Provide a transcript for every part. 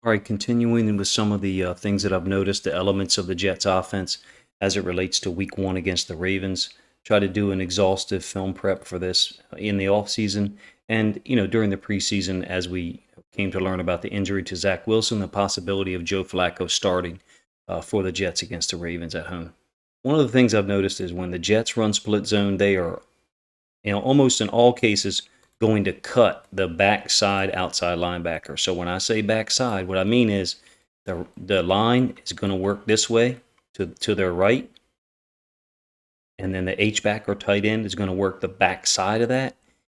All right, continuing with some of the things that I've noticed, the elements of the Jets offense as it relates to week one against the Ravens. Try to do an exhaustive film prep for this in the offseason and, during the preseason as we came to learn about the injury to Zach Wilson, the possibility of Joe Flacco starting for the Jets against the Ravens at home. One of the things I've noticed is when the Jets run split zone, they are almost in all cases, going to cut the backside outside linebacker. So when I say backside, what I mean is the line is going to work this way to their right, and then the H-back or tight end is going to work the backside of that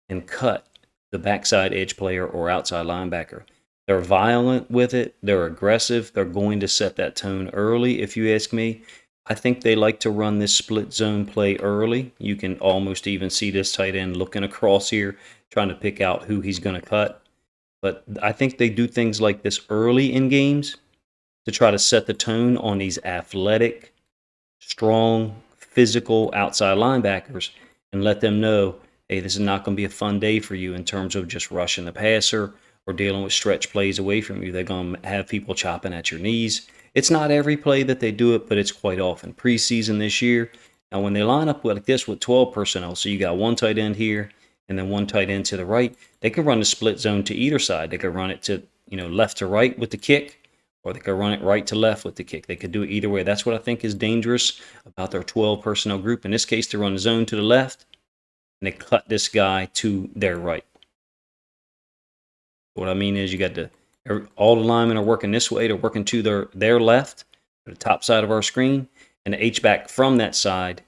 and cut the backside edge player or outside linebacker. They're violent with it. They're aggressive. They're going to set that tone early, if you ask me. I think they like to run this split zone play early. You can almost even see this tight end looking across here, trying to pick out who he's going to cut. But I think they do things like this early in games to try to set the tone on these athletic, strong, physical outside linebackers and let them know, hey, this is not going to be a fun day for you in terms of just rushing the passer or dealing with stretch plays away from you. They're going to have people chopping at your knees. It's not every play that they do it, but it's quite often. Preseason this year, now when they line up like this with 12 personnel, so you got one tight end here and then one tight end to the right, they can run the split zone to either side. They could run it to, left to right with the kick, or they could run it right to left with the kick. They could do it either way. That's what I think is dangerous about their 12 personnel group. In this case, they run the zone to the left, and they cut this guy to their right. What I mean is you got all the linemen are working this way. They're working to their left, the top side of our screen, and the H-back from that side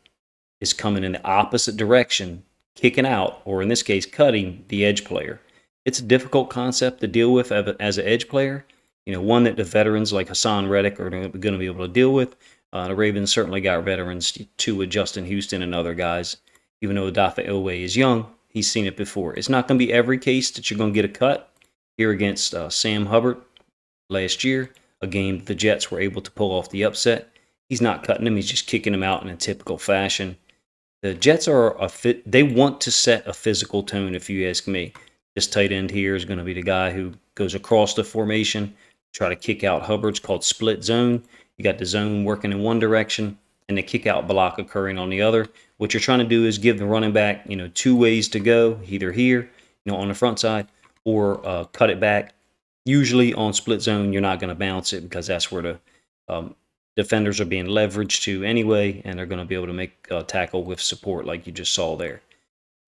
is coming in the opposite direction, kicking out, or in this case, cutting the edge player. It's a difficult concept to deal with as an edge player. One that the veterans like Hassan Reddick are going to be able to deal with. The Ravens certainly got veterans too with Justin Houston and other guys. Even though Odafe Oweh is young, he's seen it before. It's not going to be every case that you're going to get a cut. Here against Sam Hubbard last year, a game the Jets were able to pull off the upset. He's not cutting him. He's just kicking him out in a typical fashion. The Jets are they want to set a physical tone, if you ask me. This tight end here is going to be the guy who goes across the formation, try to kick out Hubbard's called split zone. You got the zone working in one direction and the kick out block occurring on the other. What you're trying to do is give the running back, two ways to go, either here, on the front side, or cut it back. Usually on split zone, you're not going to bounce it because that's where the defenders are being leveraged to anyway, and they're going to be able to make a tackle with support like you just saw there.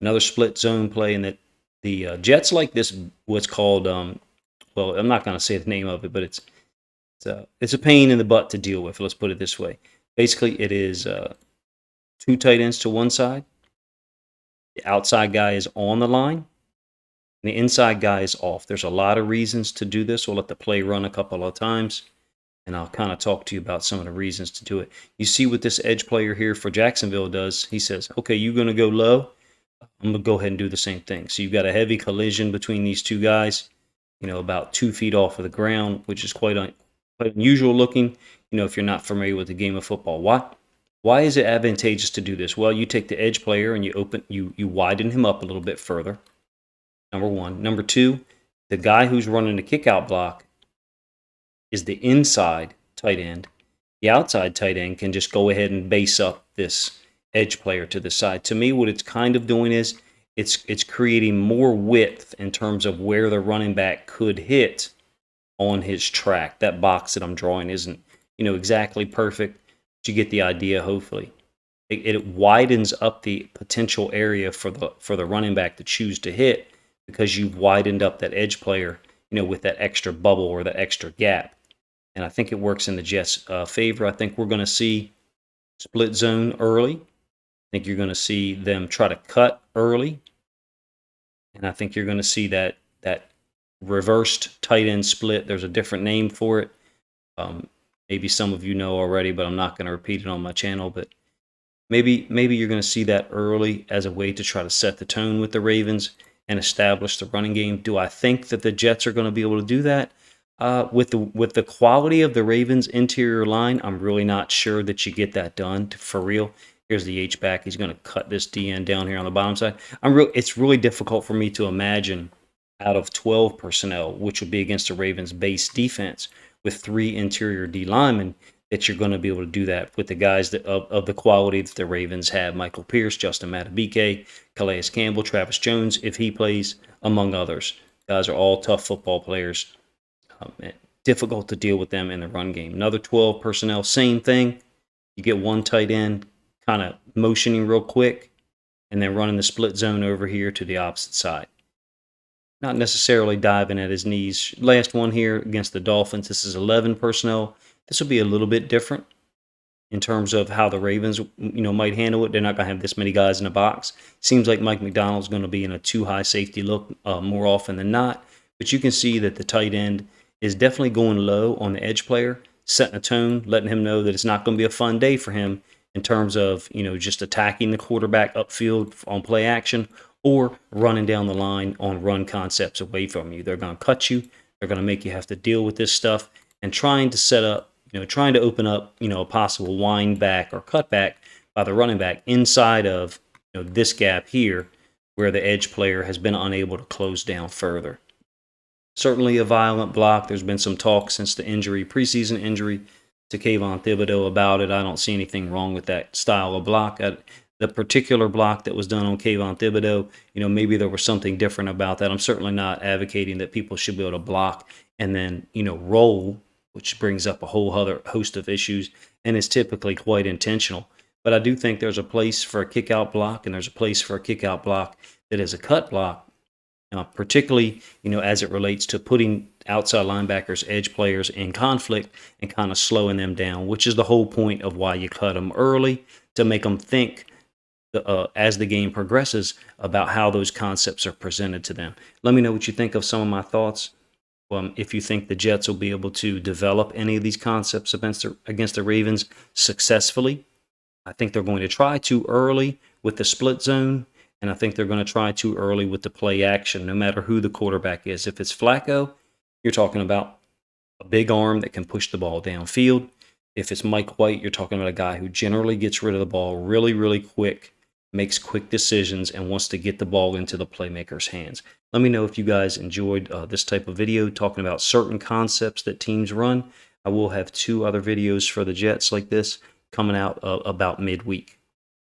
Another split zone play, and that the Jets like this, what's called, well, I'm not going to say the name of it, but it's a pain in the butt to deal with. Let's put it this way. Basically, it is two tight ends to one side. The outside guy is on the line. And the inside guy is off. There's a lot of reasons to do this. We'll let the play run a couple of times, and I'll kind of talk to you about some of the reasons to do it. You see what this edge player here for Jacksonville does. He says, okay, you're going to go low. I'm going to go ahead and do the same thing. So you've got a heavy collision between these two guys, about 2 feet off of the ground, which is quite unusual looking, if you're not familiar with the game of football. Why is it advantageous to do this? Well, you take the edge player and you widen him up a little bit further. Number one. Number two, the guy who's running the kickout block is the inside tight end. The outside tight end can just go ahead and base up this edge player to the side. To me, what it's kind of doing is it's creating more width in terms of where the running back could hit on his track. That box that I'm drawing isn't, exactly perfect, but you get the idea, hopefully. It widens up the potential area for the running back to choose to hit because you've widened up that edge player, with that extra bubble or that extra gap. And I think it works in the Jets' favor. I think we're going to see split zone early. I think you're going to see them try to cut early. And I think you're going to see that reversed tight end split. There's a different name for it. Maybe some of you know already, but I'm not going to repeat it on my channel. But maybe you're going to see that early as a way to try to set the tone with the Ravens and establish the running game. Do I think that the Jets are going to be able to do that? With the quality of the Ravens' interior line, I'm really not sure that you get that done for real. Here's the H-back. He's going to cut this DN down here on the bottom side. It's really difficult for me to imagine out of 12 personnel, which would be against the Ravens base defense with 3 interior D linemen, that you're going to be able to do that with the guys that of the quality that the Ravens have. Michael Pierce, Justin Matabike, Calais Campbell, Travis Jones, if he plays, among others. Guys are all tough football players. Difficult to deal with them in the run game. Another 12 personnel, same thing. You get one tight end kind of motioning real quick and then running the split zone over here to the opposite side. Not necessarily diving at his knees. Last one here against the Dolphins. This is 11 personnel. This will be a little bit different in terms of how the Ravens, might handle it. They're not going to have this many guys in the box. Seems like Mike McDonald's going to be in a too high safety look more often than not. But you can see that the tight end is definitely going low on the edge player, setting a tone, letting him know that it's not going to be a fun day for him in terms of, just attacking the quarterback upfield on play action or running down the line on run concepts away from you. They're going to cut you. They're going to make you have to deal with this stuff, and trying to set up, trying to open up, a possible wind back or cutback by the running back inside of, this gap here where the edge player has been unable to close down further. Certainly a violent block. There's been some talk since the preseason injury to Kayvon Thibodeau about it. I don't see anything wrong with that style of block. The particular block that was done on Kayvon Thibodeau, maybe there was something different about that. I'm certainly not advocating that people should be able to block and then, roll, which brings up a whole other host of issues and is typically quite intentional. But I do think there's a place for a kick-out block, and there's a place for a kick-out block that is a cut block. Particularly, as it relates to putting outside linebackers, edge players in conflict and kind of slowing them down, which is the whole point of why you cut them early, to make them think as the game progresses about how those concepts are presented to them. Let me know what you think of some of my thoughts. If you think the Jets will be able to develop any of these concepts against the Ravens successfully. I think they're going to try too early with the split zone. And I think they're going to try too early with the play action, no matter who the quarterback is. If it's Flacco, you're talking about a big arm that can push the ball downfield. If it's Mike White, you're talking about a guy who generally gets rid of the ball really, really quick, makes quick decisions, and wants to get the ball into the playmaker's hands. Let me know if you guys enjoyed this type of video talking about certain concepts that teams run. I will have 2 other videos for the Jets like this coming out about midweek.